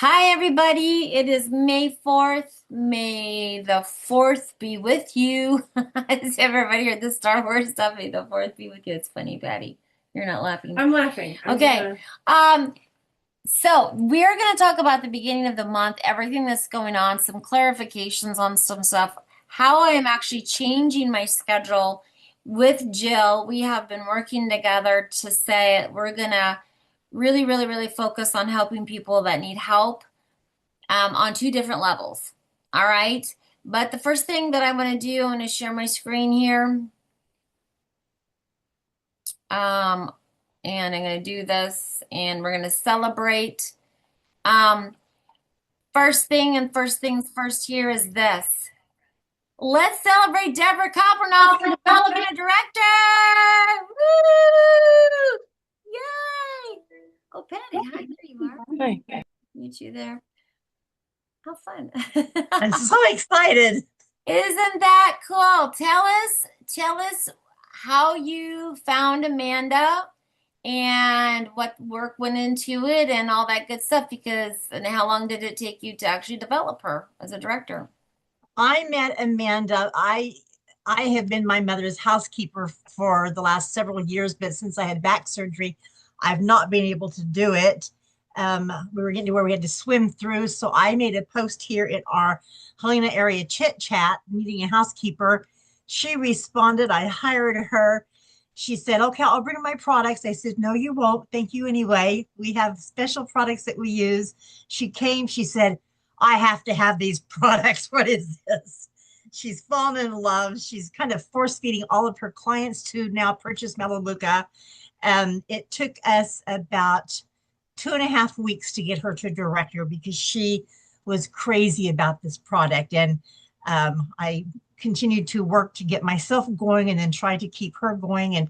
Hi, everybody. It is May 4th. May the 4th be with you. Has everybody heard the Star Wars stuff? May the 4th be with you. It's funny, Patty. You're not laughing. I'm laughing. Okay. So we're going to talk about the beginning of the month, everything that's going on, some clarifications on some stuff, how I am actually changing my schedule with Jill. We have been working together to say we're going to really focus on helping people that need help on two different levels. All right. But the first thing that I want to do, I'm going to share my screen here. Um, and I'm going to do this and we're going to celebrate. Um, first thing and first things first here is this. Let's celebrate Deborah Coppernoff, the development director. Woo! Yay! Oh, Patty, hi, there you are. Hi. Meet you there. How fun. I'm so excited. Isn't that cool? Tell us how you found Amanda and what work went into it and all that good stuff and how long did it take you to actually develop her as a director? I met Amanda. I have been my mother's housekeeper for the last several years, but since I had back surgery, I've not been able to do it. We were getting to where we had to swim through, so I made a post here in our Helena area chit chat, needing a housekeeper. She responded. I hired her. She said, "Okay, I'll bring my products." I said, "No, you won't. Thank you anyway. We have special products that we use." She came. She said, "I have to have these products. What is this?" She's fallen in love. She's kind of force feeding all of her clients to now purchase Melaleuca. It took us about 2.5 weeks to get her to director because she was crazy about this product. And I continued to work to get myself going and then try to keep her going, and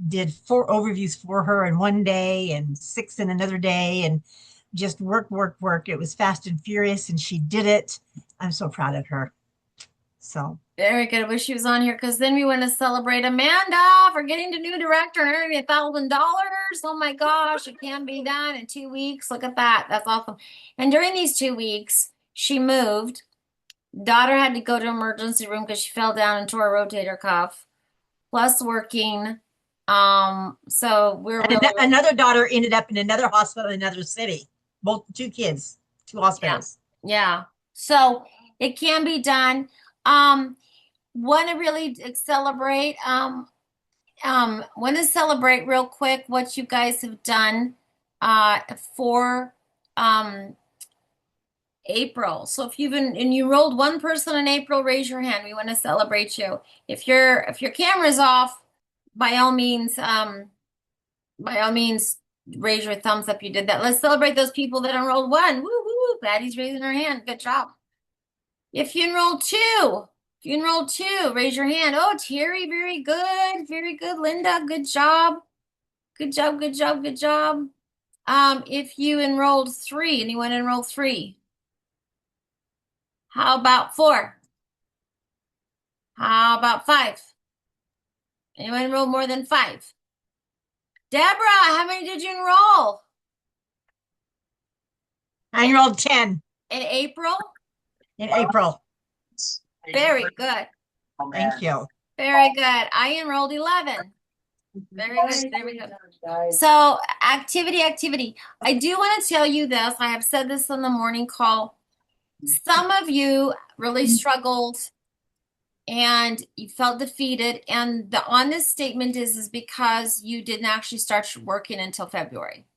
did 4 overviews for her in one day and 6 in another day, and just work. It was fast and furious, and she did it. I'm so proud of her. So Very good. I wish she was on here because then we want to celebrate Amanda for getting the new director and earning $1,000. Oh my gosh, it can be done in 2 weeks. Look at that. That's awesome. And during these 2 weeks, she moved. Daughter had to go to emergency room because she fell down and tore a rotator cuff, plus working. So we're and really, another daughter ended up in another hospital in another city. Both two kids, two yeah, hospitals. yeah. So it can be done. Um, want to really celebrate. Want to celebrate real quick what you guys have done for um April. So if you've been and you rolled one person in April, raise your hand. We want to celebrate you. If your camera's off, by all means, by all means, raise your thumbs up. You did that. Let's celebrate those people that enrolled one. Woo woo! Patty's raising her hand. Good job. If you enrolled two, raise your hand. Oh, Terry, very good. Very good. Linda, good job. Good job. If you enrolled three, anyone enrolled three? How about four? How about five? Anyone enroll more than five? Deborah, how many did you enroll? I enrolled 10 In April? in April. Very good. Thank you. Very good. I enrolled 11. Very good. Very good. So, activity. I do want to tell you this. I have said this on the morning call. Some of you really struggled and you felt defeated. And the honest statement is because you didn't actually start working until February.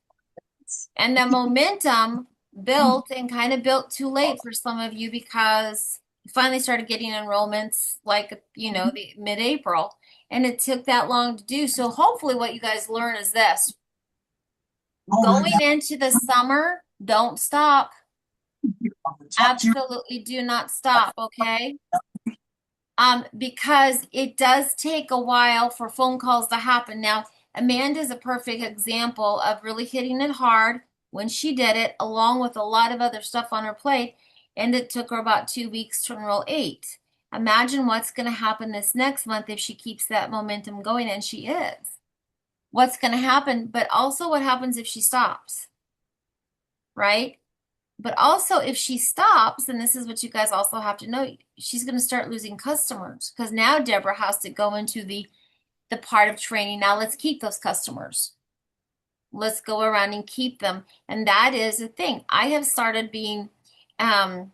And the momentum built and kind of built too late for some of you because you finally started getting enrollments like, the mid-April. And it took that long to do. So hopefully what you guys learn is this. Going into the summer, don't stop. Absolutely do not stop, okay? Because it does take a while for phone calls to happen. Now, Amanda is a perfect example of really hitting it hard when she did it, along with a lot of other stuff on her plate, and it took her about 2 weeks to enroll 8. Imagine what's going to happen this next month if she keeps that momentum going, and she is. What's going to happen, but also what happens if she stops, right? But also, if she stops, and this is what you guys also have to know, she's going to start losing customers because now Deborah has to go into the part of training. Now let's keep those customers. Let's go around and keep them. And that is the thing. I have started being um,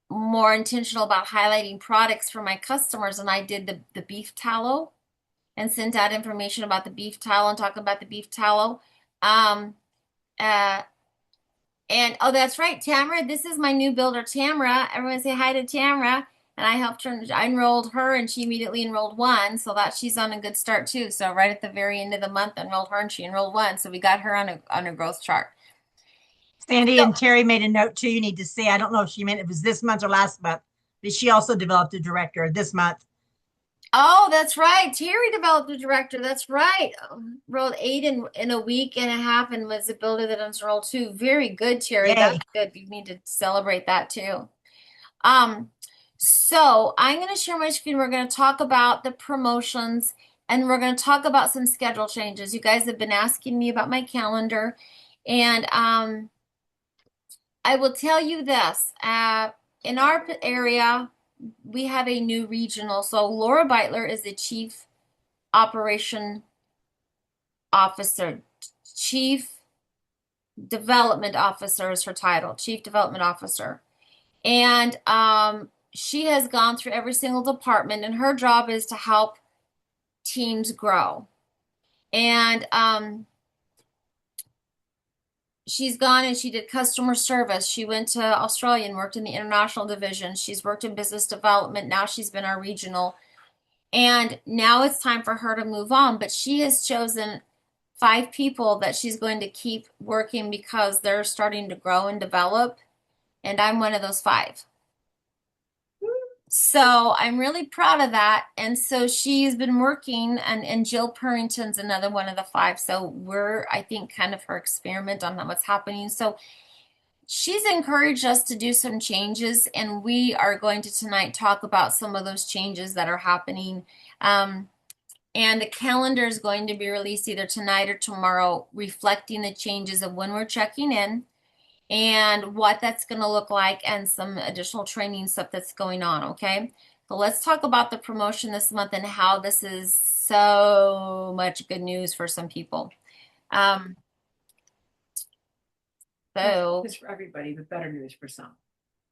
more intentional about highlighting products for my customers, and I did the beef tallow and sent out information about the beef tallow and talking about the beef tallow. Um, uh, And oh, that's right, Tamara. This is my new builder, Tamara. Everyone say hi to Tamara. And I helped her, I enrolled her and she immediately enrolled one. So that she's on a good start too. So right at the very end of the month, I enrolled her and she enrolled one. So we got her on a growth chart. Sandy So and Terry made a note too. You need to see. I don't know if she meant it was this month or last month, but she also developed a director this month. oh, that's right. Terry developed a director. That's right. Rolled eight in a week and a half and was a builder that enrolled two. Very good, Terry. Yay. That's good. You need to celebrate that too. Um, so I'm going to share my screen. We're going to talk about the promotions and we're going to talk about some schedule changes. You guys have been asking me about my calendar, and I will tell you this. In our area, we have a new regional. So Laura Beitler is the Chief Operation Officer, Chief Development Officer is her title, Chief Development Officer. And she has gone through every single department, and her job is to help teams grow. And she's gone and she did customer service. She went to Australia and worked in the international division. She's worked in business development. Now she's been our regional. And now it's time for her to move on. But she has chosen five people that she's going to keep working because they're starting to grow and develop. And I'm one of those five. So I'm really proud of that. And so she's been working, and Jill Purrington's another one of the five. So we're, I think, kind of her experiment on what's happening. So she's encouraged us to do some changes, and we are going to tonight talk about some of those changes that are happening. And the calendar is going to be released either tonight or tomorrow, reflecting the changes of when we're checking in and what that's going to look like and some additional training stuff that's going on, okay? So let's talk about the promotion this month and how this is so much good news for some people. Um, so It's for everybody, but better news for some.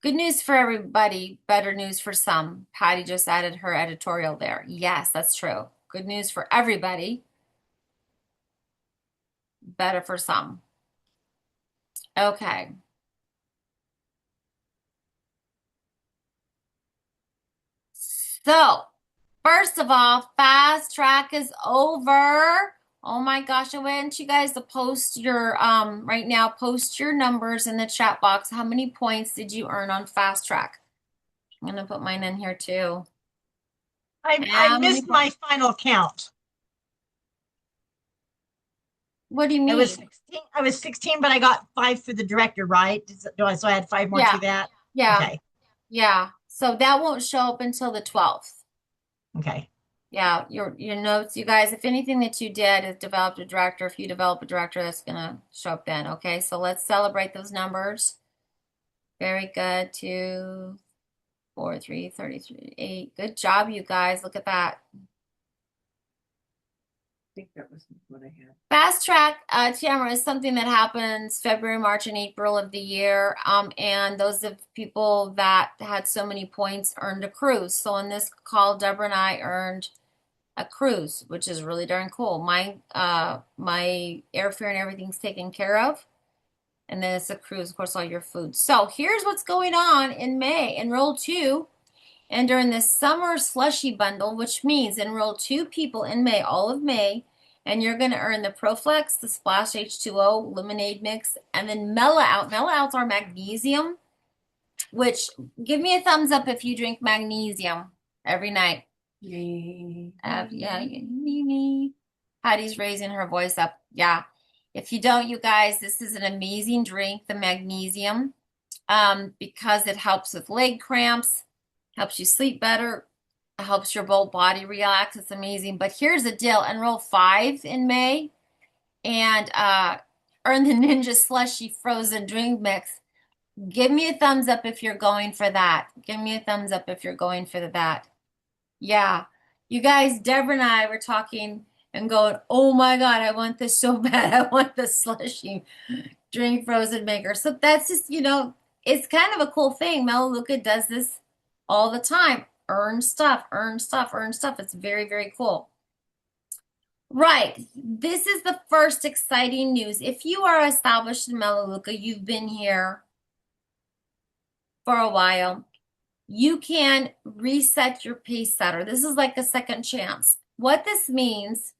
good news for everybody, better news for some. Patty just added her editorial there. Yes, that's true. Good news for everybody, better for some. Okay. So, first of all, fast track is over. Oh my gosh, I want you guys to post your right now, post your numbers in the chat box. How many points did you earn on fast track? I'm gonna put mine in here too. I How many missed points? my final count. What do you I was mean? 16. I was 16, but I got five for the director, right? So I had five more Yeah, to that. yeah, Okay. yeah. So that won't show up until the 12th. Okay. Yeah, your notes, you guys, if anything that you did is developed a director, if you develop a director, that's gonna show up then. Okay, so let's celebrate those numbers. Very good. 2, 4, 3, 33, 8. Good job, you guys. Look at that. I think that was what I had. Fast track, Tamara, is something that happens February, March, and April of the year. And those of people that had so many points earned a cruise. So in this call, Deborah and I earned a cruise, which is really darn cool. My airfare and everything's taken care of. And then it's a cruise, of course, all your food. So here's what's going on in May. Enroll two. And during the summer slushy bundle, which means enroll two people in May, all of May, and you're going to earn the ProFlex, the Splash H2O, lemonade mix, and then Mela Out. Mela Out's our magnesium, which give me a thumbs up if you drink magnesium every night. Yay. Yeah, Patty's raising her voice up. Yeah. If you don't, you guys, this is an amazing drink, the magnesium, because it helps with leg cramps, helps you sleep better, helps your whole body relax. It's amazing. But here's the deal: enroll five in May and earn the Ninja Slushy frozen drink mix Give me a thumbs up if you're going for that. Give me a thumbs up if you're going for that. Yeah. You guys, Deborah and I were talking and going, oh my God, I want this so bad. I want the slushy drink frozen maker. So that's just, it's kind of a cool thing. Melaleuca does this all the time. Earn stuff, earn stuff, earn stuff. It's very, very cool. Right. This is the first exciting news. If you are established in Melaleuca, you've been here for a while, you can reset your pace setter. This is like a second chance. What this means,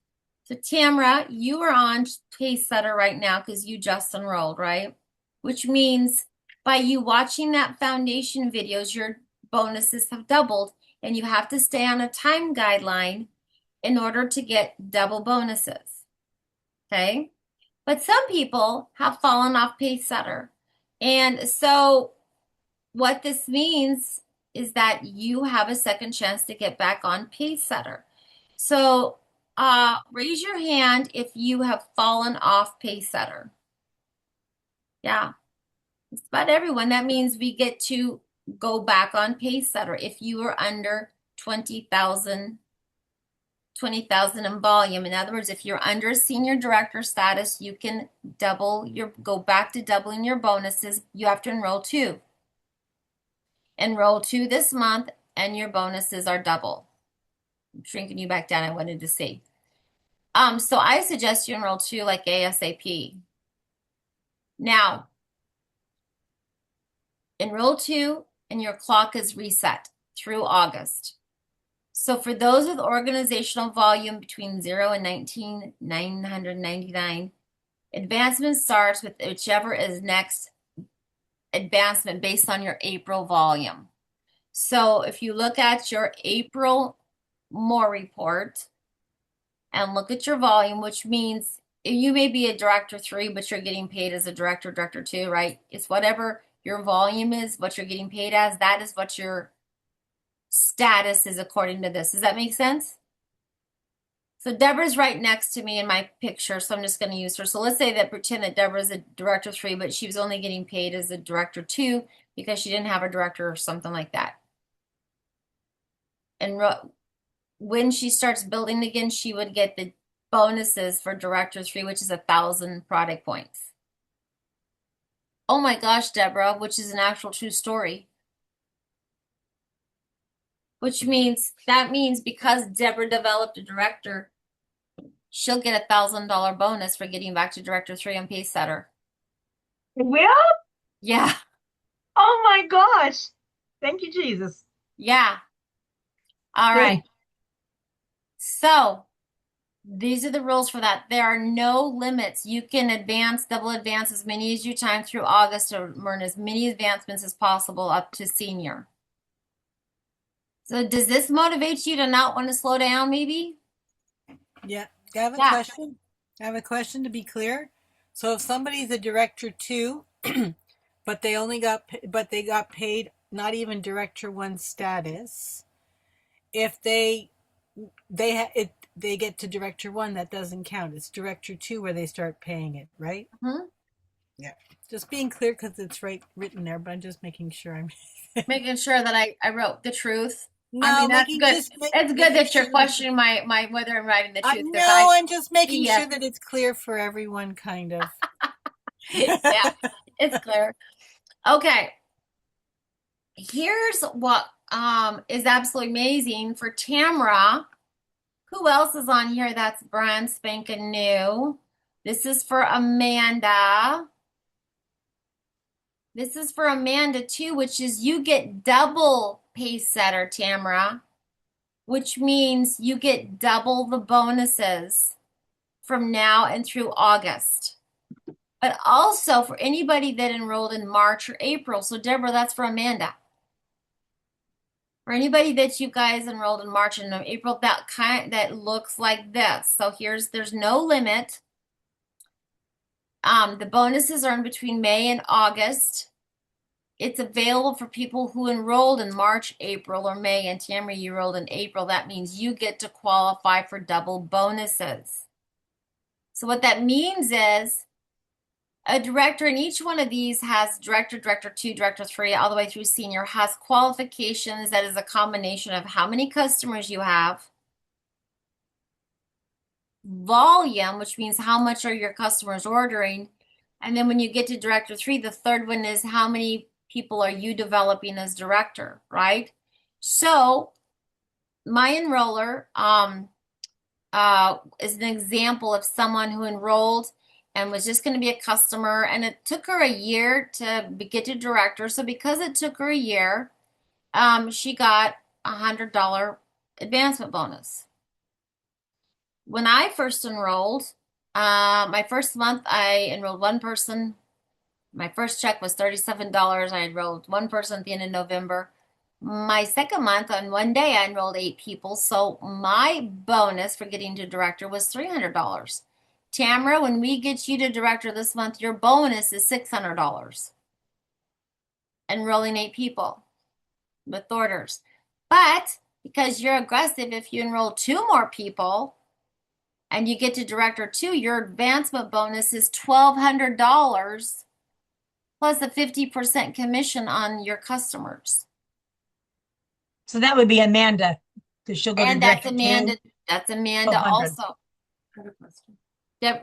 so Tamara, you are on pace setter right now because you just enrolled, right? Which means by you watching that foundation videos, your bonuses have doubled and you have to stay on a time guideline in order to get double bonuses. Okay? But some people have fallen off pace setter. And so what this means is that you have a second chance to get back on pace setter. So raise your hand if you have fallen off pace setter. Yeah, it's about everyone. That means we get to go back on pace setter if you are under 20,000 in volume. In other words, if you're under senior director status, you can go back to doubling your bonuses. You have to enroll two. Enroll two this month and your bonuses are double. I'm shrinking you back down. I wanted to see. So I suggest you enroll two like ASAP. Now, enroll two and your clock is reset through August. So for those with organizational volume between 0 and 19,999, advancement starts with whichever is next advancement based on your April volume. So if you look at your April more report and look at your volume, which means you may be a director 3, but you're getting paid as a director 2, right? It's whatever your volume is, what you're getting paid as, that is what your status is according to this. Does that make sense? So Deborah's right next to me in my picture, so I'm just going to use her. So let's say that pretend that Deborah's a director 3, but she was only getting paid as a director 2 because she didn't have a director or something like that. And when she starts building again, she would get the bonuses for director 3, which is 1,000 product points. Oh my gosh, Deborah, which is an actual true story. Which means, that means because Deborah developed a director, she'll get $1,000 bonus for getting back to director 3 on pace setter. Will? Yeah. Oh my gosh. Thank you, Jesus. Yeah. All Good. right. So these are the rules for that. There are no limits. You can double advance as many as you time through August to earn as many advancements as possible up to senior. So does this motivate you to not want to slow down, maybe? Yeah. I have a Yeah. question. I have a question to be clear. So if somebody's a director 2, but they got paid not even director 1 status, if they get to director 1, that doesn't count. It's director 2 where they start paying it, right? Mhm. Yeah. Just being clear because it's written there, but I'm just making sure I'm Making sure that I wrote the truth. I no mean, that's making good. just It's good making that you're sure questioning my whether I'm writing the truth because no, I'm just making yeah, sure that it's clear for everyone, kind of. yeah, it's clear. Okay, here's what is absolutely amazing for Tamara. Who else is on here that's brand spanking new? This is for Amanda. This is for Amanda too, which is you get double pace setter, Tamara, which means you get double the bonuses from now and through August. But also for anybody that enrolled in March or April. So Deborah, that's for Amanda. For anybody that you guys enrolled in March and April, that looks like this. So there's no limit. The bonuses are in between May and August. It's available for people who enrolled in March, April, or May. And Tamara, you enrolled in April. That means you get to qualify for double bonuses. So what that means is A director, and each one of these has director, director two, director three, all the way through senior, has qualifications that is a combination of how many customers you have, volume, which means how much are your customers ordering, and then when you get to director three, the third one is how many people are you developing as director, right? So my enroller is an example of someone who enrolled and was just going to be a customer, and it took her a year to get to director. So because it took her a year, she got $100 advancement bonus. When I first enrolled, my first month I enrolled one person. My first check was $37. I enrolled one person at the end of November. My second month, on one day, I enrolled 8 people. So my bonus for getting to director was $300. Tamara, when we get you to director this month, your bonus is $600. Enrolling 8 people with orders. But because you're aggressive, if you enroll 2 more people and you get to director two, your advancement bonus is $1,200 plus a 50% commission on your customers. So that would be Amanda, because she'll go to And that's director Amanda. two. That's Amanda 1,200. also. I have a question.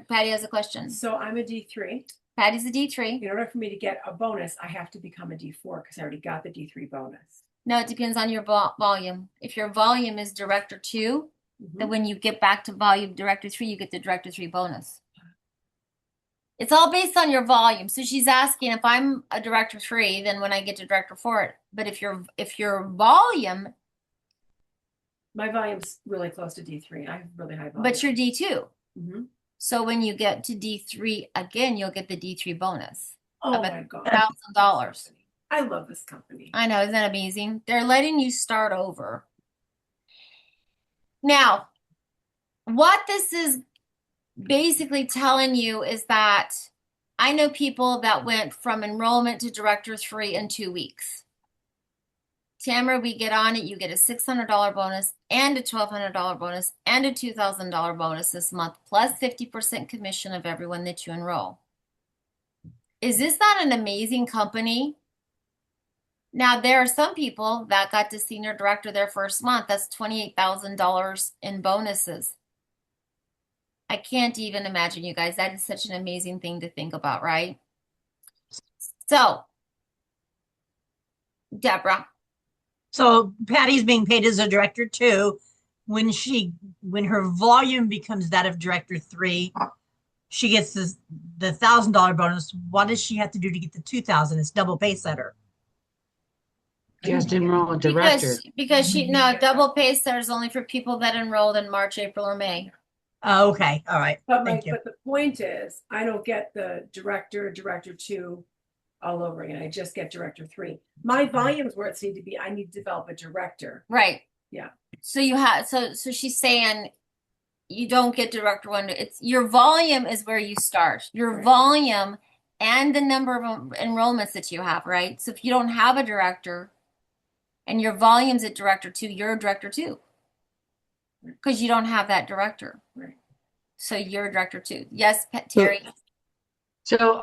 Patty has a question. So I'm a D3. Patty's a D3. In order for me to get a bonus, I have to become a D4 because I already got the D3 bonus. No, it depends on your volume. If your volume is director two, then Mhm. when you get back to volume director three, you get the director three bonus. It's all based on your volume. So she's asking if I'm a director three, then when I get to director four. But if your volume, My volume's really close to D3. I have really high volume. but you're D2. Mhm. So when you get to D3 again, you'll get the D3 bonus Oh of my God. $1,000. I love this company. I know, isn't that amazing? They're letting you start over. Now, what this is basically telling you is that I know people that went from enrollment to director three in 2 weeks. Tamara, we get on it, you get a $600 bonus and a $1,200 bonus and a $2,000 bonus this month, plus 50% commission of everyone that you enroll. Is this not an amazing company? Now, there are some people that got to senior director their first month. That's $28,000 in bonuses. I can't even imagine, you guys. That is such an amazing thing to think about, right? So, Deborah. So Patty's being paid as a director two. When her volume becomes that of director three, she gets the $1,000 bonus. What does she have to do to get the 2,000? It's double pay setter. Just enroll a director. Because no, double pay center is only for people that enrolled in March, April, or May. Oh, okay. All right. But Thank you. but the point is, I don't get the director two all over again. I just get director three. My volume's where it's need to be. I need to develop a director. Right. Yeah. So you have so she's saying you don't get director one. It's your volume is where you start. Your Right. volume and the number of enrollments that you have, right? So if you don't have a director and your volume's at director two, you're a director two. Because you don't have that director. Right. So you're a director two. Yes, Terry. So,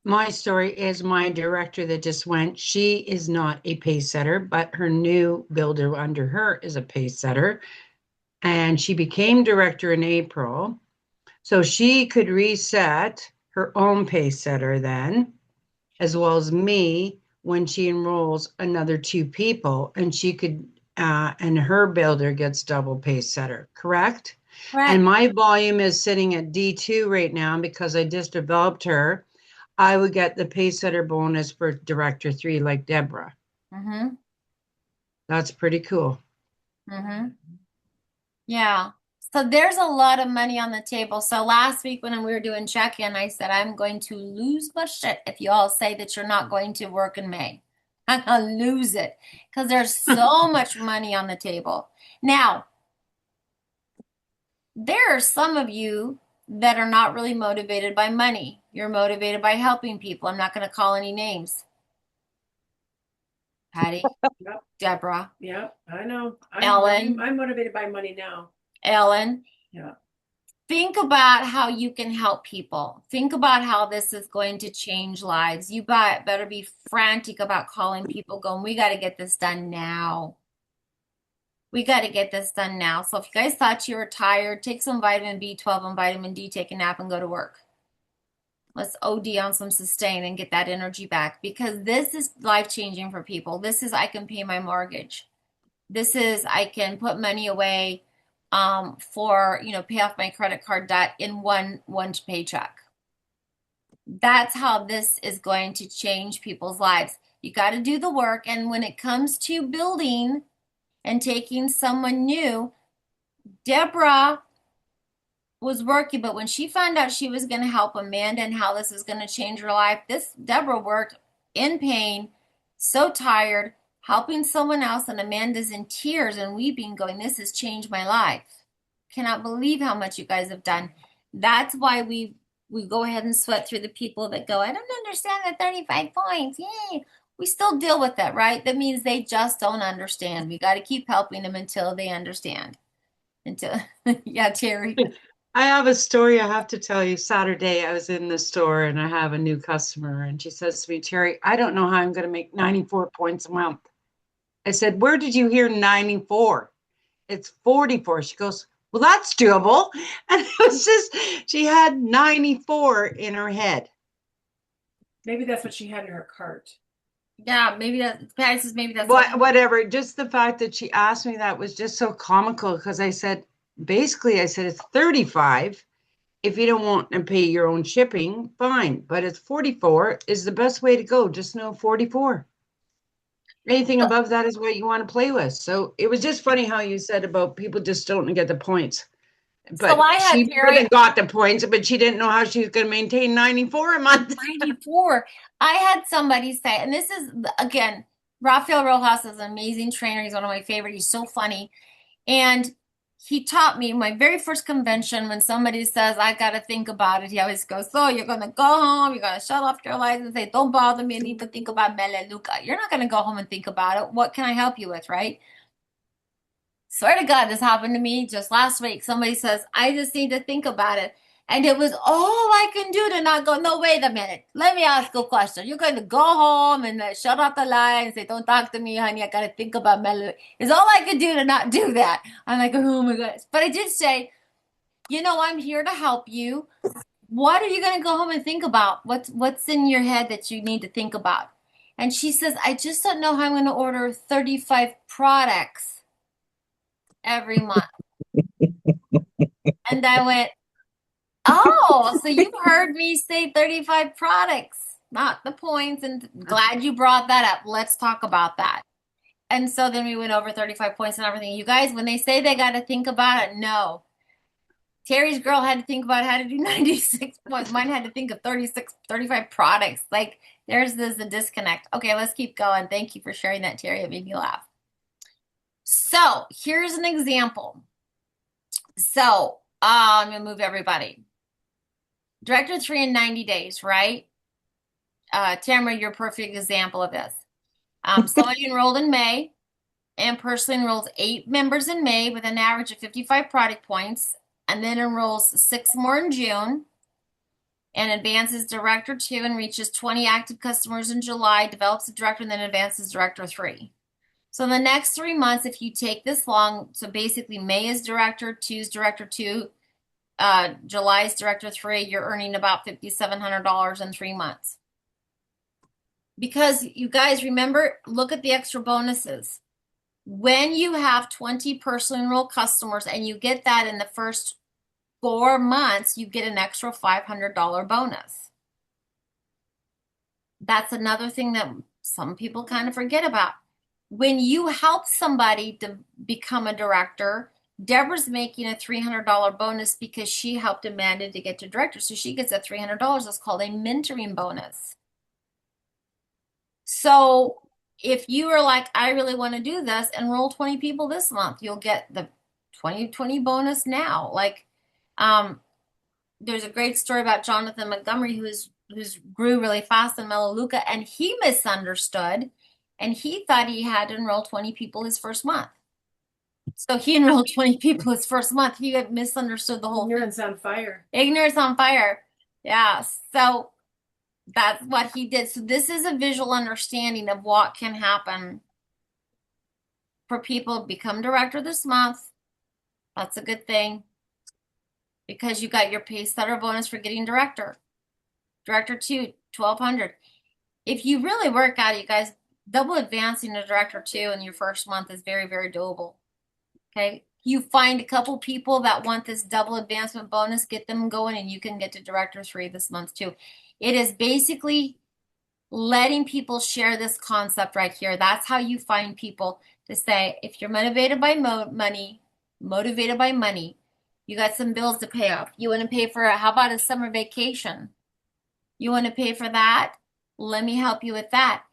my story is my director that just went. She is not a pace setter, but her new builder under her is a pace setter. And she became director in April. So she could reset her own pace setter then, as well as me when she enrolls another 2 people, and she could, and her builder gets double pace setter, correct? Right. And my volume is sitting at D2 right now because I just developed her. I would get the pace setter bonus for director three, like Deborah. Mm-hmm. That's pretty cool. Mm-hmm. Yeah. So there's a lot of money on the table. So last week when we were doing check-in, I said, I'm going to lose my shit if you all say that you're not going to work in May. I'm gonna lose it because there's so much money on the table. Now, there are some of you that are not really motivated by money. You're motivated by helping people. I'm not going to call any names. Patty, Yep. Deborah, Yeah, I know. Ellen. I'm motivated by money now. Ellen. Yeah. think about how you can help people. Think about how this is going to change lives. You better be frantic about calling people, going, we got to get this done now. We got to get this done now. So if you guys thought you were tired, take some vitamin B12 and vitamin D, take a nap, and go to work. Let's OD on some sustain and get that energy back, because this is life-changing for people. This is, I can pay my mortgage. This is, I can put money away for, pay off my credit card debt in one paycheck. That's how this is going to change people's lives. You got to do the work. And when it comes to building and taking someone new, Deborah was working, but when she found out she was going to help Amanda and how this was going to change her life, this Deborah worked in pain, so tired, helping someone else, and Amanda's in tears and weeping, going, this has changed my life. Cannot believe how much you guys have done. That's why we go ahead and sweat through the people that go, I don't understand the 35 points. Yay. We still deal with that, right? That means they just don't understand. We got to keep helping them until they understand. Yeah, Terry. I have a story I have to tell you. Saturday, I was in the store and I have a new customer, and she says to me, Terry, I don't know how I'm going to make 94 points a month. I said, where did you hear 94? It's 44. She goes, well, that's doable. And it was just, she had 94 in her head. Maybe that's what she had in her cart. Yeah, maybe that's whatever. Just the fact that she asked me that was just so comical, because I said, it's 35. If you don't want to pay your own shipping, fine. But it's 44 is the best way to go. Just know 44. Anything above that is what you want to play with. So it was just funny how you said about people just don't get the points. But she more than got the points, but she didn't know how she was going to maintain 94 a month. 94. I had somebody say, and this is, again, Rafael Rojas is an amazing trainer. He's one of my favorite. He's so funny. And he taught me my very first convention, when somebody says, I got to think about it, he always goes, so you're going to go home, you're going to shut off your lights and say, don't bother me, I need to think about Meleluca. You're not going to go home and think about it. What can I help you with, right? Swear to God, this happened to me just last week. Somebody says, I just need to think about it. And it was all I can do to not go, no, wait a minute. Let me ask you a question. You're going to go home and shut off the light and say, don't talk to me, honey. I got to think about Melody. It's all I could do to not do that. I'm like, oh my gosh. But I did say, I'm here to help you. What are you going to go home and think about? What's in your head that you need to think about? And she says, I just don't know how I'm going to order 35 products every month. And I went, oh, so you heard me say 35 products, not the points. And glad you brought that up. Let's talk about that. And so then we went over 35 points and everything. You guys, when they say they got to think about it, no. Terry's girl had to think about how to do 96 points. Mine had to think of 35 products. Like, there's a disconnect. Okay, let's keep going. Thank you for sharing that, Terry. It made me laugh. So here's an example. So I'm going to move everybody. Director 3 in 90 days, right? Tamara, you're a perfect example of this. Somebody enrolled in May and personally enrolls 8 members in May with an average of 55 product points, and then enrolls 6 more in June, and advances Director 2 and reaches 20 active customers in July, develops a Director, and then advances Director 3. So in the next 3 months, if you take this long, so basically May is Director 2's Director 2, July's Director 3, you're earning about $5,700 in 3 months. Because you guys remember, look at the extra bonuses. When you have 20 personally enrolled customers and you get that in the first 4 months, you get an extra $500 bonus. That's another thing that some people kind of forget about. When you help somebody to become a director, Deborah's making a $300 bonus because she helped Amanda to get to director. So she gets a $300. It's called a mentoring bonus. So if you are like, I really want to do this, enroll 20 people this month, you'll get the 2020 bonus now. Like, there's a great story about Jonathan Montgomery, who's grew really fast in Melaleuca, and he misunderstood, and he thought he had to enroll 20 people his first month. So he enrolled 20 people his first month. He had misunderstood the whole thing. Ignorance on fire. Ignorance on fire. Yeah. So that's what he did. So this is a visual understanding of what can happen for people to become director this month. That's a good thing because you got your pace setter bonus for getting director. Director 2, 1,200. If you really work at it, you guys, double advancing to director 2 in your first month is very, very doable. Okay. You find a couple people that want this double advancement bonus, get them going, and you can get to director 3 this month too. It is basically letting people share this concept right here. That's how you find people to say, if you're motivated by money, you got some bills to pay off. You want to pay for, how about a summer vacation? You want to pay for that? Let me help you with that.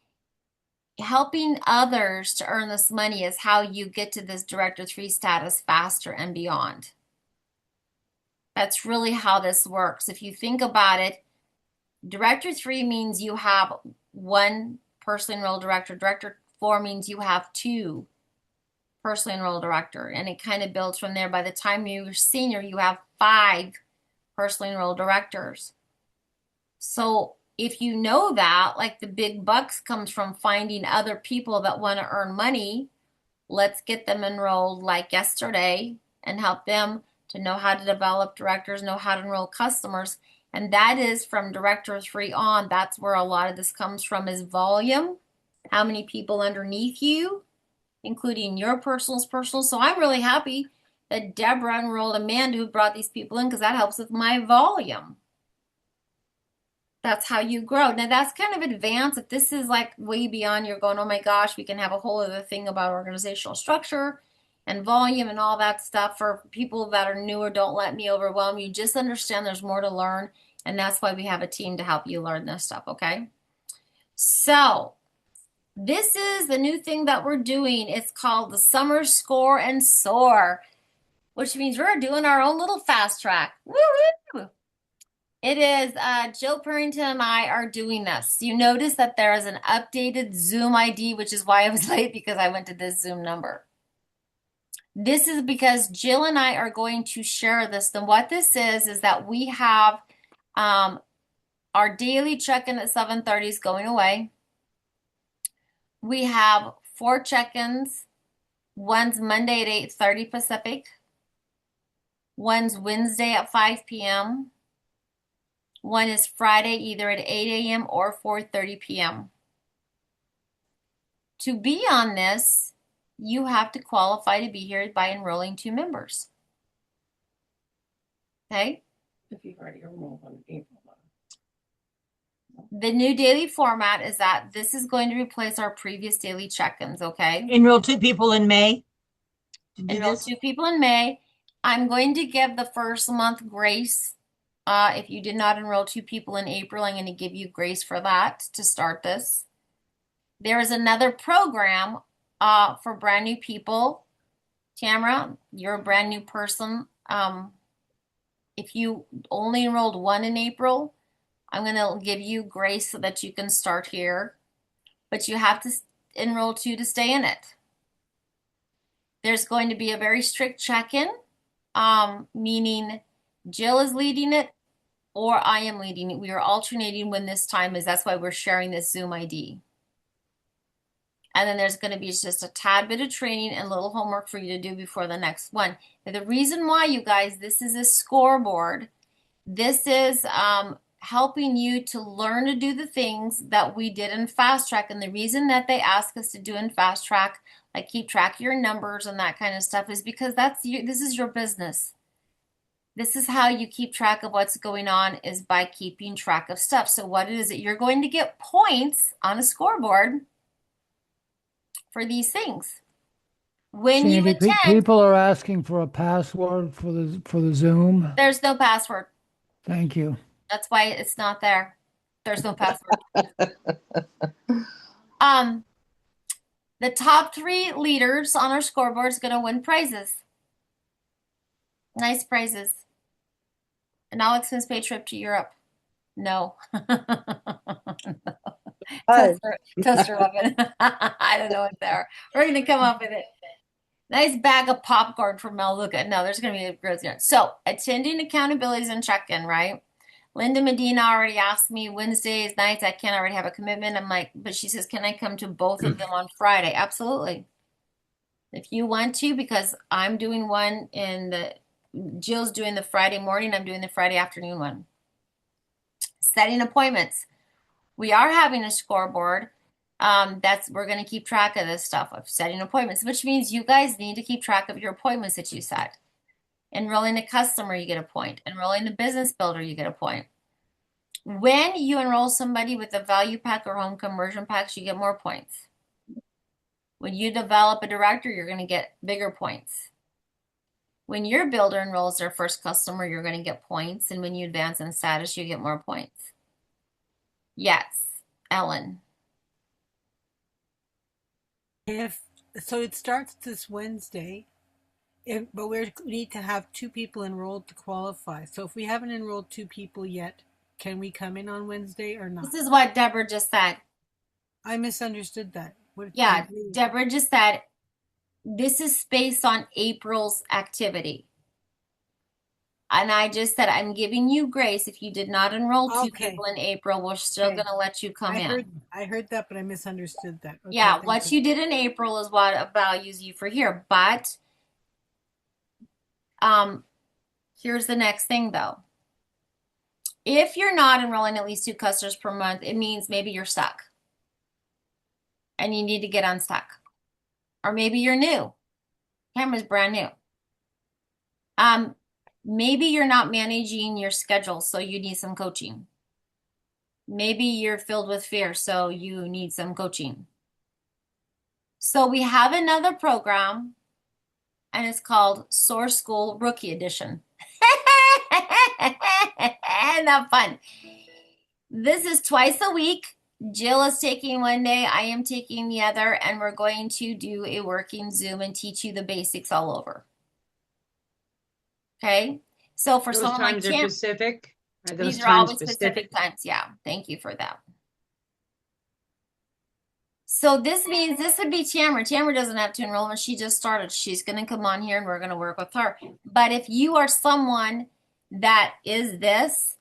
Helping others to earn this money is how you get to this director 3 status faster and beyond. That's really how this works. If you think about it, director 3 means you have one personally enrolled director. Director 4 means you have 2 personally enrolled director, and it kind of builds from there. By the time you're senior, you have 5 personally enrolled directors. So if you know that, like the big bucks comes from finding other people that want to earn money, let's get them enrolled like yesterday and help them to know how to develop directors, know how to enroll customers. And that is from director 3 on. That's where a lot of this comes from, is volume. How many people underneath you, including your personal. So I'm really happy that Deborah enrolled Amanda, who brought these people in, because that helps with my volume. That's how you grow. Now that's kind of advanced. If this is like way beyond, you're going, oh my gosh, we can have a whole other thing about organizational structure and volume and all that stuff. For people that are newer, don't let me overwhelm you. Just understand there's more to learn. And that's why we have a team to help you learn this stuff, okay? So this is the new thing that we're doing. It's called the Summer Score and Soar, which means we're doing our own little fast track. Woo-hoo! It is Jill Purrington and I are doing this. You notice that there is an updated Zoom ID, which is why I was late, because I went to this Zoom number. This is because Jill and I are going to share this. And what this is that we have our daily check-in at 7:30 is going away. We have 4 check-ins. One's Monday at 8:30 Pacific. One's Wednesday at 5 p.m. One is Friday, either at 8 a.m. or 4:30 p.m. To be on this, you have to qualify to be here by enrolling 2 members. Okay? If you've already enrolled on April. The new daily format is that this is going to replace our previous daily check-ins, okay? Enroll 2 people in May to do Enroll this. 2 people in May. I'm going to give the first month grace. If you did not enroll 2 people in April, I'm going to give you grace for that to start this. There is another program for brand new people. Tamara, you're a brand new person. If you only enrolled 1 in April, I'm going to give you grace so that you can start here. But you have to enroll 2 to stay in it. There's going to be a very strict check-in, meaning Jill is leading it or I am leading it. We are alternating when this time is. That's why we're sharing this Zoom ID. And then there's going to be just a tad bit of training and little homework for you to do before the next one. Now, the reason why, you guys, this is a scoreboard. This is helping you to learn to do the things that we did in Fast Track. And the reason that they ask us to do in Fast Track, like keep track of your numbers and that kind of stuff, is because this is your business. This is how you keep track of what's going on, is by keeping track of stuff. So what it is that you're going to get points on a scoreboard for these things. When you Sandy, attend, people are asking for a password for the Zoom. there's no password. Thank you. That's why it's not there. There's no password. The top 3 leaders on our scoreboard is going to win prizes. Nice prizes. An all-expense-paid trip to Europe. No. Oh, Toaster oven. I don't know what they are. We're going to come up with it. Nice bag of popcorn for Mel. Look at no, there's gonna be a growth dinner. So attending accountabilities and check-in, right? Linda Medina already asked me Wednesdays nights. I can't already have a commitment. I'm like, but she says, can I come to both of them on Friday? Absolutely. If you want to, because I'm doing one in the Jill's doing the Friday morning, I'm doing the Friday afternoon one. Setting appointments. We are having a scoreboard. That's we're going to keep track of this stuff of setting appointments, which means you guys need to keep track of your appointments that you set. Enrolling a customer, you get a point. Enrolling a business builder, you get a point. When you enroll somebody with a value pack or home conversion packs, you get more points. When you develop a director, you're going to get bigger points. When your builder enrolls their first customer, you're going to get points. And when you advance in status, you get more points. Yes, Ellen. If so, it starts this Wednesday. But we need to have 2 people enrolled to qualify. So if we haven't enrolled 2 people yet, can we come in on Wednesday or not? This is what Deborah just said. I misunderstood that. Yeah, Deborah just said this is based on April's activity. And I just said, I'm giving you grace. If you did not enroll two Okay. people in April, we're still Okay. going to let you come in. I heard that, but I misunderstood that. Okay, Yeah, thank what you did in April is what values you for here. But here's the next thing though. If you're not enrolling at least 2 customers per month, it means maybe you're stuck and you need to get unstuck. Or maybe you're new. Camera's brand new. Maybe you're not managing your schedule, so you need some coaching. Maybe you're filled with fear, so you need some coaching. So we have another program, and it's called Source School Rookie Edition. Not fun. This is twice a week. Jill is taking one day, I am taking the other, and we're going to do a working Zoom and teach you the basics all over. Okay, so for Those someone like times are Kim, Pacific? Are those these are times always Pacific Pacific? times. Yeah, thank you for that. So this means this would be Tamara. Tamara doesn't have to enroll when she just started. She's going to come on here and we're going to work with her. But if you are someone that is this,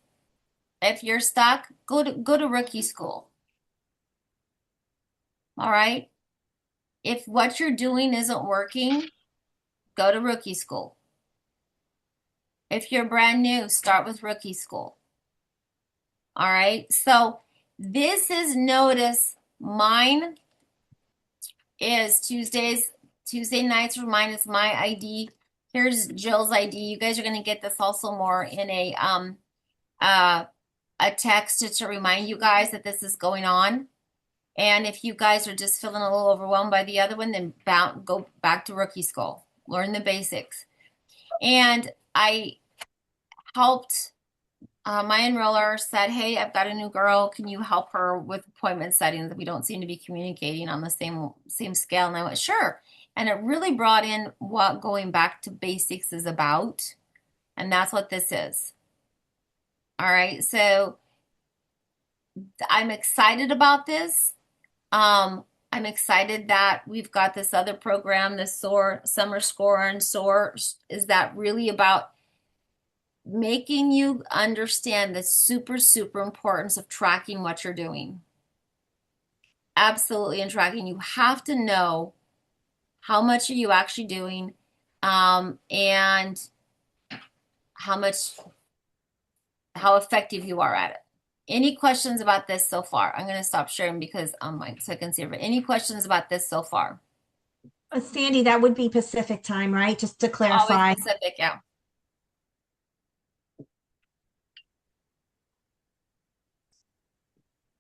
if you're stuck, go to rookie school. All right. If what you're doing isn't working, go to rookie school. If you're brand new, start with rookie school. All right. So this is notice mine is Tuesday nights for mine is my ID. Here's Jill's ID. You guys are going to get this also more in a text to remind you guys that this is going on. And if you guys are just feeling a little overwhelmed by the other one, then go back to rookie school. Learn the basics. And I helped my enroller said, hey, I've got a new girl. Can you help her with appointment settings? We don't seem to be communicating on the same scale. And I went, sure. And it really brought in what going back to basics is about. And that's what this is. All right. So I'm excited about this. I'm excited that we've got this other program, the SOAR Summer Score, and SOAR is that really about making you understand the super importance of tracking what you're doing. Absolutely, in tracking, you have to know how much are you actually doing, and how effective you are at it. Any questions about this so far? I'm going to stop sharing because Mike, so I can see it. But any questions about this so far? Sandy, that would be Pacific time, right? Just to clarify. Always Pacific, yeah.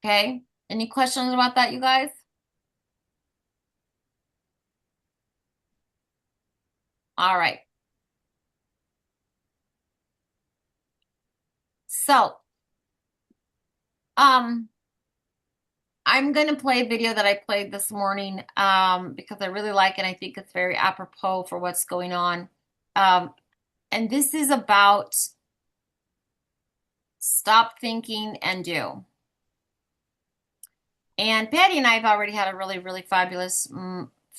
Okay. Any questions about that, you guys? All right. So, I'm going to play a video that I played this morning because I really like it. I think it's very apropos for what's going on. And this is about stop thinking and do. And Patty and I have already had a really fabulous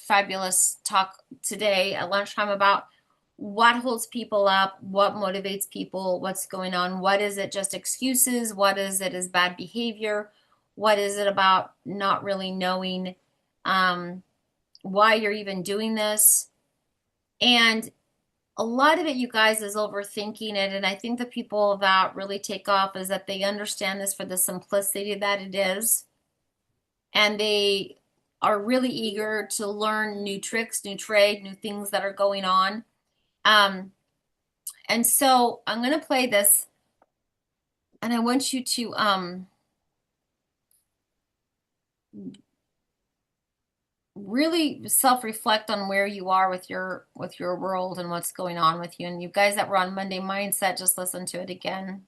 fabulous talk today at lunchtime about what holds people up, what motivates people, what's going on, what is it just excuses, what is it is bad behavior, what is it about not really knowing why you're even doing this. And a lot of it, you guys, is overthinking it. And I think the people that really take off is that they understand this for the simplicity that it is. And they are really eager to learn new tricks, new trade, new things that are going on. And so I'm going to play this, and I want you to really self-reflect on where you are with your world and what's going on with you. And you guys that were on Monday Mindset, just listen to it again.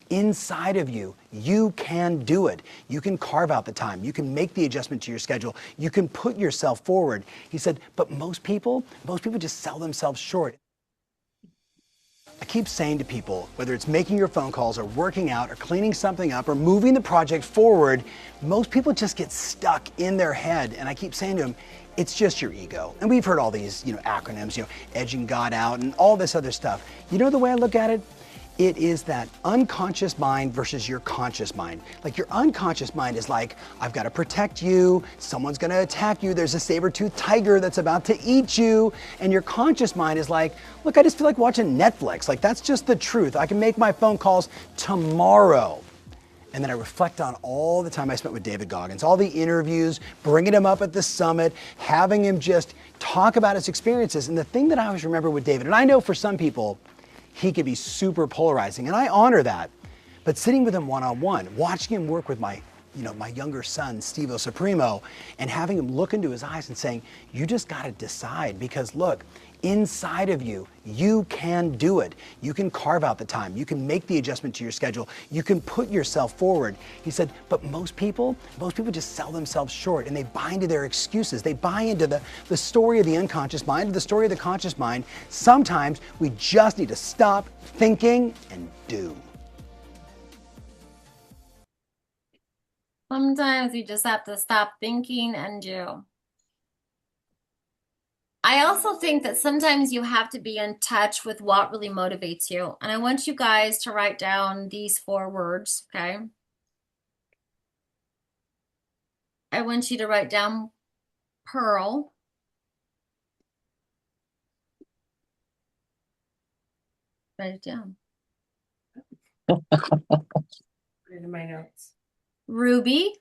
Inside of you, you can do it. You can carve out the time. You can make the adjustment to your schedule. You can put yourself forward. He said, but most people just sell themselves short. I keep saying to people, whether it's making your phone calls or working out or cleaning something up or moving the project forward, most people just get stuck in their head. And I keep saying to them, it's just your ego. And we've heard all these, acronyms, edging God out and all this other stuff. You know the way I look at it? It is that unconscious mind versus your conscious mind. Like your unconscious mind is like, I've got to protect you, someone's going to attack you, there's a saber-toothed tiger that's about to eat you. And your conscious mind is like, look, I just feel like watching Netflix. Like that's just the truth. I can make my phone calls tomorrow. And then I reflect on all the time I spent with David Goggins, all the interviews, bringing him up at the summit, having him just talk about his experiences. And the thing that I always remember with David, and I know for some people, he could be super polarizing, and I honor that. But sitting with him one-on-one, watching him work with my younger son, Steve Supremo, and having him look into his eyes and saying, you just got to decide, because look, inside of you, you can do it. You can carve out the time. You can make the adjustment to your schedule. You can put yourself forward. He said, but most people just sell themselves short, and they buy into their excuses. They buy into the story of the unconscious mind, the story of the conscious mind. Sometimes we just need to stop thinking and do. Sometimes you just have to stop thinking and do. I also think that sometimes you have to be in touch with what really motivates you. And I want you guys to write down these 4 words, okay? I want you to write down Pearl. Write it down. Put it in my notes. Ruby.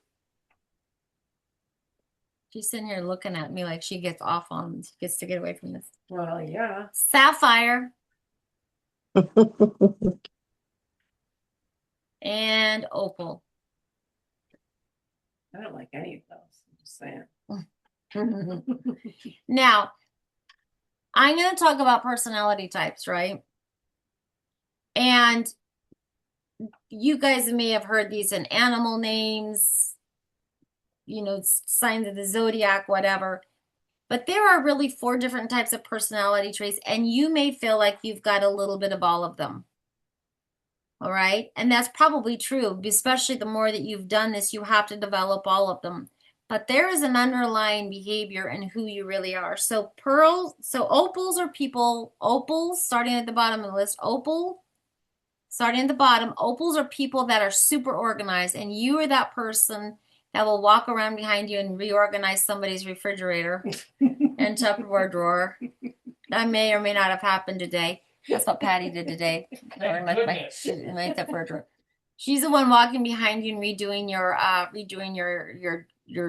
She's sitting here looking at me like she gets to get away from this. Well, yeah. Sapphire. And Opal. I don't like any of those. I'm just saying. Now, I'm going to talk about personality types, right? And you guys may have heard these in animal names, signs of the zodiac, whatever. But there are really 4 different types of personality traits, and you may feel like you've got a little bit of all of them. All right? And that's probably true, especially the more that you've done this, you have to develop all of them. But there is an underlying behavior in who you really are. So opals are people, opals, starting at the bottom of the list, starting at the bottom, opals are people that are super organized, and you are that person that will walk around behind you and reorganize somebody's refrigerator and Tupperware drawer. That may or may not have happened today. That's what Patty did today. In my Tupperware drawer. She's the one walking behind you and redoing your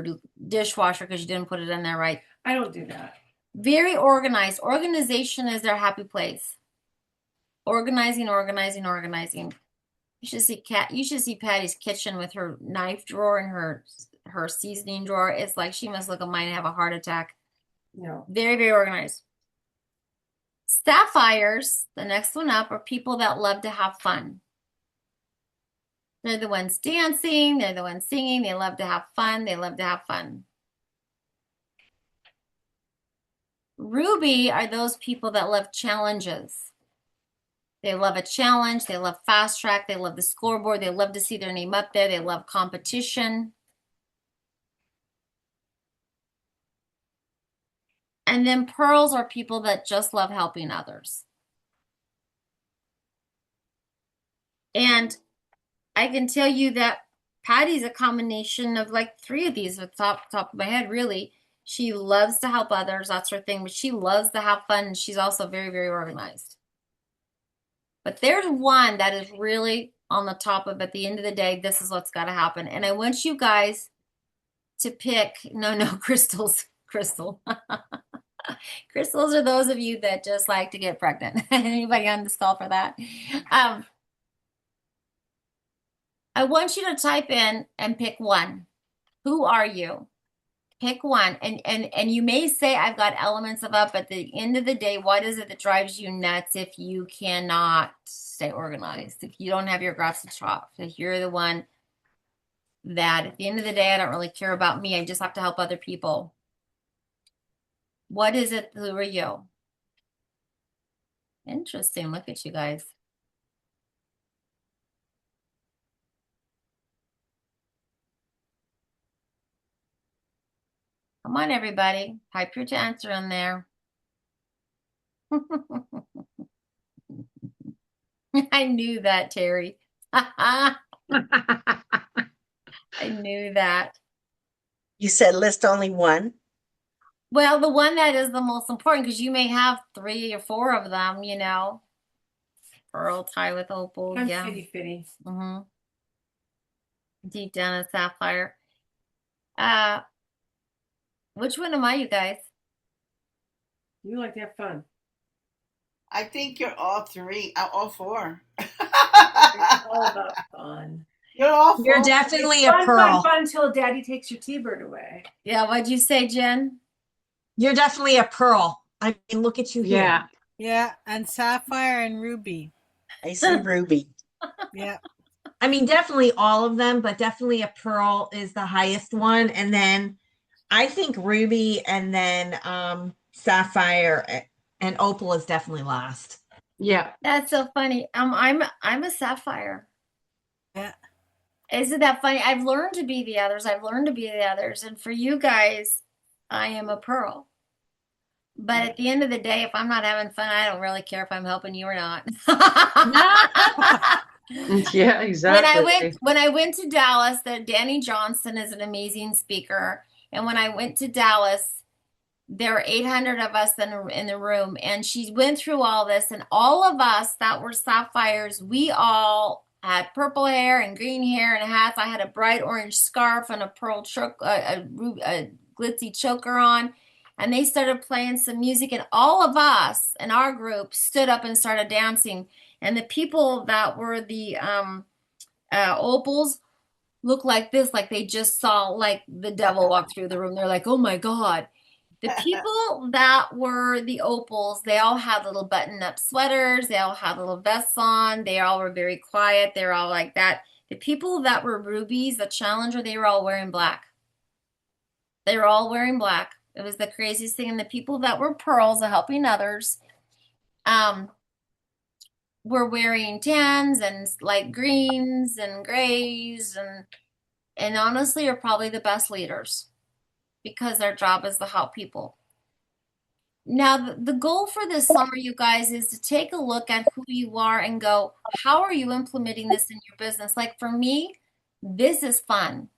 dishwasher because you didn't put it in there right. I don't do that. Very organized. Organization is their happy place. Organizing. You should see Patty's kitchen with her knife drawer and her seasoning drawer. It's like she must look at mine and have a heart attack. No. Very, very organized. Sapphires, the next one up, are people that love to have fun. They're the ones dancing. They're the ones singing. They love to have fun. Ruby are those people that love challenges. They love a challenge. They love fast track. They love the scoreboard. They love to see their name up there. They love competition. And then pearls are people that just love helping others. And I can tell you that Patty's a combination of like three of these with top of my head, really. She loves to help others. That's her thing, but she loves to have fun. And she's also very, very organized. But there's one that is really on the top of, at the end of the day, this is what's got to happen. And I want you guys to pick, no, crystals, crystal. Crystals are those of you that just like to get pregnant. Anybody on this call for that? I want you to type in and pick one. Who are you? Pick one. And you may say I've got elements of up, but at the end of the day, what is it that drives you nuts if you cannot stay organized? If you don't have your graphs and chops, if you're the one that at the end of the day, I don't really care about me. I just have to help other people. What is it? Who are you? Interesting. Look at you guys. Come on, everybody. Type your answer in there. I knew that, Terry. I knew that. You said list only one? Well, the one that is the most important, because you may have 3 or 4 of them, you know. Pearl, tie with opal, I'm yeah. fitty fitty. Mm-hmm. Deep down in sapphire. Which one am I, you guys? You like to have fun. I think you're all three, all four. It's all about fun. You're all You're four. definitely It's a fun, pearl. fun till Daddy takes your T-bird away. Yeah, what'd you say, Jen? You're definitely a pearl. I mean, look at you Yeah. Yeah, and sapphire and ruby. I see Ruby. Yeah. I mean, definitely all of them, but definitely a pearl is the highest one. And then I think ruby and then sapphire and opal is definitely last. Yeah. That's so funny. I'm a sapphire. Yeah. Isn't that funny? I've learned to be the others. I've learned to be the others. And for you guys, I am a pearl. But at the end of the day, if I'm not having fun, I don't really care if I'm helping you or not. Yeah, exactly. When I went to Dallas, Danny Johnson is an amazing speaker. And when I went to Dallas, there were 800 of us in the room, and she went through all this, and all of us that were sapphires, we all had purple hair and green hair and hats. I had a bright orange scarf and a pearl a glitzy choker on, and they started playing some music, and all of us in our group stood up and started dancing. And the people that were the opals looked like this, like they just saw like the devil walk through the room. They're like, oh my God. The people that were the opals, they all had little button-up sweaters. They all had little vests on. They all were very quiet. They're all like that. The people that were rubies, the challenger, they were all wearing black. They were all wearing black. It was the craziest thing. And the people that were pearls, the helping others, were wearing tans and light greens and grays and honestly are probably the best leaders because their job is to help people. Now, the goal for this summer, you guys, is to take a look at who you are and go, how are you implementing this in your business? Like for me, this is fun.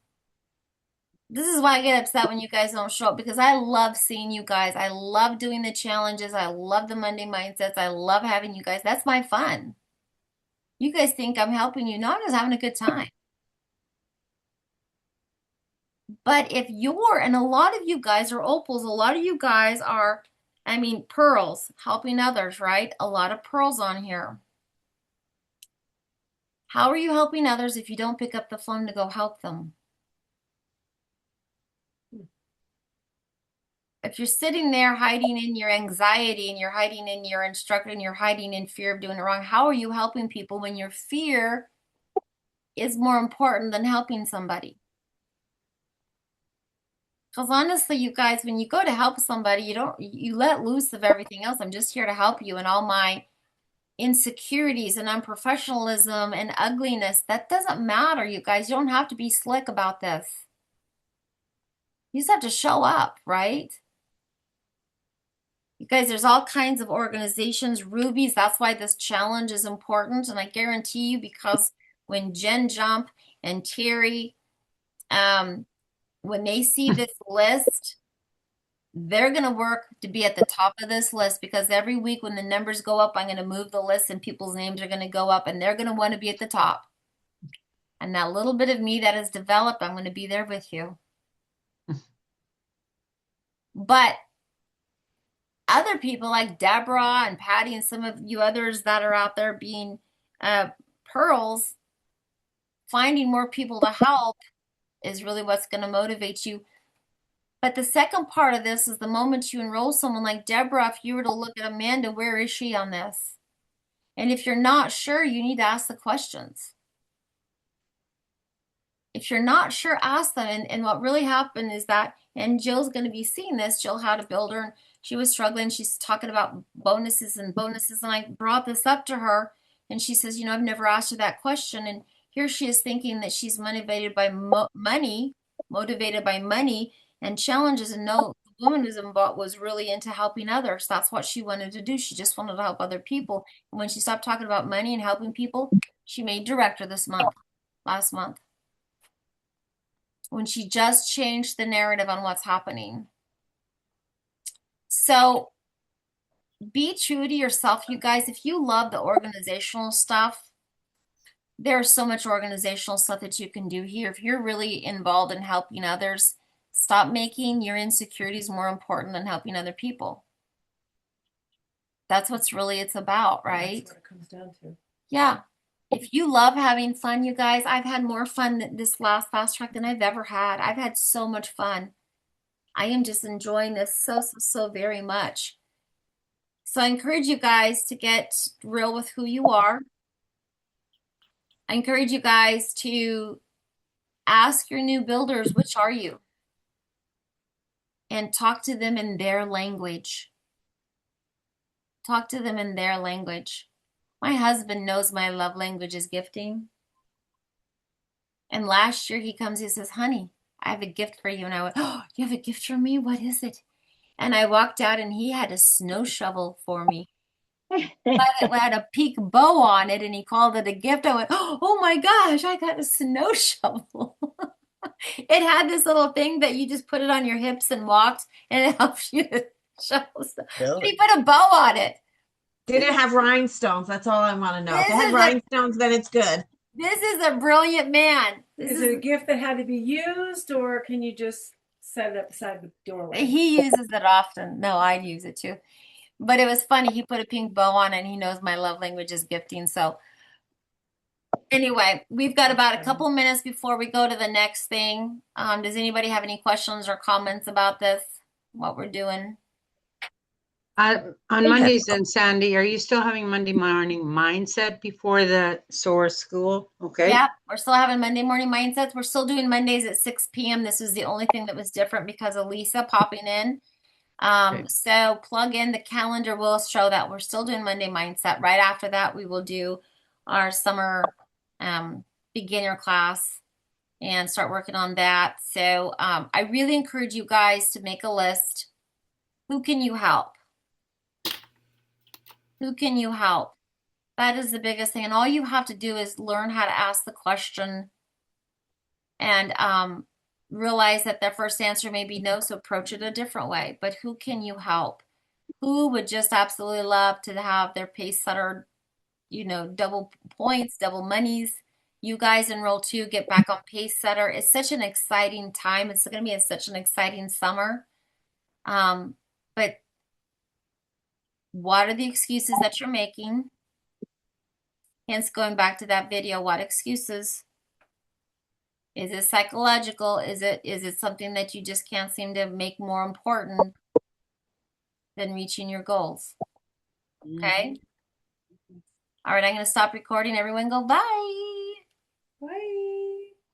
This is why I get upset when you guys don't show up because I love seeing you guys. I love doing the challenges. I love the Monday mindsets. I love having you guys. That's my fun. You guys think I'm helping you. No, I'm just having a good time. But if you're, and a lot of you guys are opals, a lot of you guys are, I mean, pearls, helping others, right? A lot of pearls on here. How are you helping others if you don't pick up the phone to go help them? If you're sitting there hiding in your anxiety and you're hiding in your instructor and you're hiding in fear of doing it wrong, how are you helping people when your fear is more important than helping somebody? Because honestly, you guys, when you go to help somebody, you let loose of everything else. I'm just here to help you, and all my insecurities and unprofessionalism and ugliness. That doesn't matter, you guys. You don't have to be slick about this. You just have to show up, right? You guys, there's all kinds of organizations, Rubies. That's why this challenge is important. And I guarantee you, because when Jen Jump and Terry, when they see this list, they're going to work to be at the top of this list, because every week when the numbers go up, I'm going to move the list and people's names are going to go up and they're going to want to be at the top. And that little bit of me that has developed, I'm going to be there with you. But other people like Deborah and Patty and some of you others that are out there being pearls, finding more people to help is really what's going to motivate you. But the second part of this is the moment you enroll someone like Deborah, if you were to look at Amanda, where is she on this? And if you're not sure, you need to ask the questions. If you're not sure, ask them. And what really happened is that, and Jill's going to be seeing this, Jill had a builder, and she was struggling. She's talking about bonuses and bonuses. And I brought this up to her, and she says, you know, I've never asked her that question. And here she is thinking that she's motivated by money and challenges. And no, the woman was really into helping others. That's what she wanted to do. She just wanted to help other people. And when she stopped talking about money and helping people, she made director last month, when she just changed the narrative on what's happening. So be true to yourself, you guys. If you love the organizational stuff, there's so much organizational stuff that you can do here. If you're really involved in helping others, stop making your insecurities more important than helping other people. That's what's really it's about, right? That's what it comes down to. Yeah. If you love having fun, you guys, I've had more fun this last fast track than I've ever had. I've had so much fun. I am just enjoying this so very much. So I encourage you guys to get real with who you are. I encourage you guys to ask your new builders, which are you? And talk to them in their language. Talk to them in their language. My husband knows my love language is gifting. And last year he comes, he says, honey, I have a gift for you. And I went, oh, you have a gift for me? What is it? And I walked out and he had a snow shovel for me. It had a peak bow on it and he called it a gift. I went, oh my gosh, I got a snow shovel. It had this little thing that you just put it on your hips and walked, and it helps you to shovel stuff. But he put a bow on it. Did it have rhinestones? That's all I want to know. If it This had is a- rhinestones, then it's good. This is a brilliant man. Is it a gift that had to be used, or can you just set it up beside the doorway? He uses it often. No, I use it too. But it was funny. He put a pink bow on it, and he knows my love language is gifting. So anyway, we've got about a couple minutes before we go to the next thing. Does anybody have any questions or comments about this, what we're doing? On Mondays then, Sandy, are you still having Monday morning mindset before the SOAR school? Okay. Yeah, we're still having Monday morning mindsets. We're still doing Mondays at 6 p.m. This is the only thing that was different because of Lisa popping in. Okay. So plug in the calendar will show that we're still doing Monday mindset. Right after that, we will do our summer beginner class and start working on that. So I really encourage you guys to make a list. Who can you help? Who can you help? That is the biggest thing. And all you have to do is learn how to ask the question and realize that their first answer may be no, so approach it a different way. But who can you help? Who would just absolutely love to have their pace setter, you know, double points, double monies? You guys enroll too, get back on pace setter. It's such an exciting time. It's going to be such an exciting summer. But what are the excuses that you're making? Hence, going back to that video, what excuses? Is it psychological? Is it something that you just can't seem to make more important than reaching your goals? Okay. All right, I'm going to stop recording. Everyone go bye.